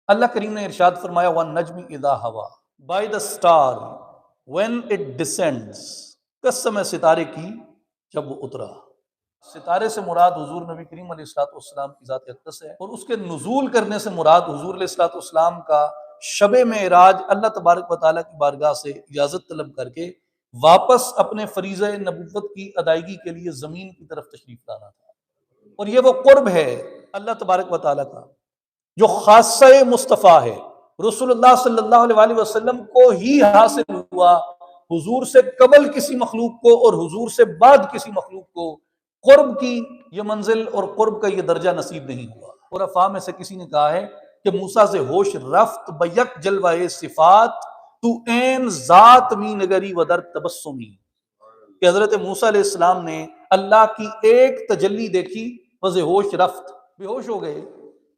اللہ کریم نے ارشاد فرمایا وَالنَّجْمِ إِذَا هَوَىٰ by the star when it descends، قسم ہے ستارے کی جب وہ اترا۔ ستارے سے مراد حضور نبی کریم علیہ الصلوۃ والسلام کی ذات اقدس ہے، اور اس کے نزول کرنے سے مراد حضور علیہ الصلوۃ والسلام کا شب معراج اللہ تبارک و تعالیٰ کی بارگاہ سے اجازت طلب کر کے واپس اپنے فریضہ نبوت کی ادائیگی کے لیے زمین کی طرف تشریف لانا تھا۔ اور یہ وہ قرب ہے اللہ تبارک و تعالیٰ کا جو خاصہ مصطفیٰ ہے، رسول اللہ صلی اللہ علیہ وسلم کو ہی حاصل ہوا، حضور سے قبل کسی مخلوق کو اور حضور سے بعد کسی مخلوق کو قرب کی یہ منزل اور قرب کا یہ درجہ نصیب نہیں ہوا۔ اور افہام میں سے کسی نے کہا ہے کہ موسیٰ سے ہوش رفت بیک جلوہ صفات تو این ذات می نگری و در تبسمی، کہ حضرت موسیٰ علیہ السلام نے اللہ کی ایک تجلی دیکھی، وز ہوش رفت، بے ہوش ہو گئے۔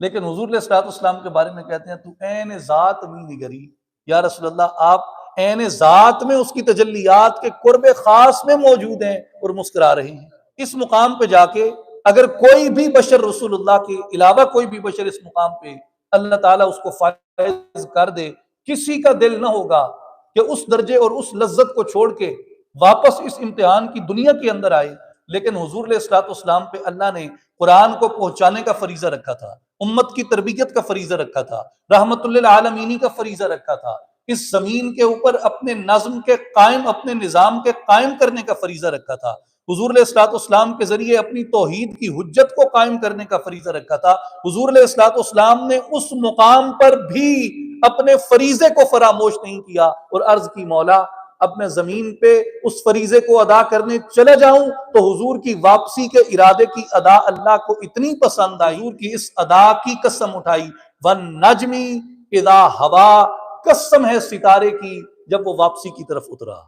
لیکن حضور علیہ السلام کے بارے میں کہتے ہیں تو این ذات می نگری، یا رسول اللہ آپ این ذات میں اس کی تجلیات کے قرب خاص میں موجود ہیں اور مسکرا رہے ہیں۔ اس مقام پہ جا کے اگر کوئی بھی بشر رسول اللہ کے علاوہ کوئی بھی بشر اس مقام پہ اللہ تعالیٰ اس کو فائز کر دے، کسی کا دل نہ ہوگا کہ اس درجے اور اس لذت کو چھوڑ کے واپس اس امتحان کی دنیا کے اندر آئے۔ لیکن حضور علیہ السلام پہ اللہ نے قرآن کو پہنچانے کا فریضہ رکھا تھا، امت کی تربیت کا فریضہ رکھا تھا، رحمت للعالمین کا فریضہ رکھا تھا، اس زمین کے اوپر اپنے نظم کے قائم، اپنے نظام کے قائم کرنے کا فریضہ رکھا تھا، حضور علیہ السلام کے ذریعے اپنی توحید کی حجت کو قائم کرنے کا فریضہ رکھا تھا۔ حضور علیہ السلام نے اس مقام پر بھی اپنے فریضے کو فراموش نہیں کیا اور عرض کی مولا اپنے زمین پہ اس فریضے کو ادا کرنے چلے جاؤں تو حضور کی واپسی کے ارادے کی ادا اللہ کو اتنی پسند آئی، حضور کی اس ادا کی قسم اٹھائی وَالنَّجْمِ إِذَا هَوَىٰ، قسم ہے ستارے کی جب وہ واپسی کی طرف اترا۔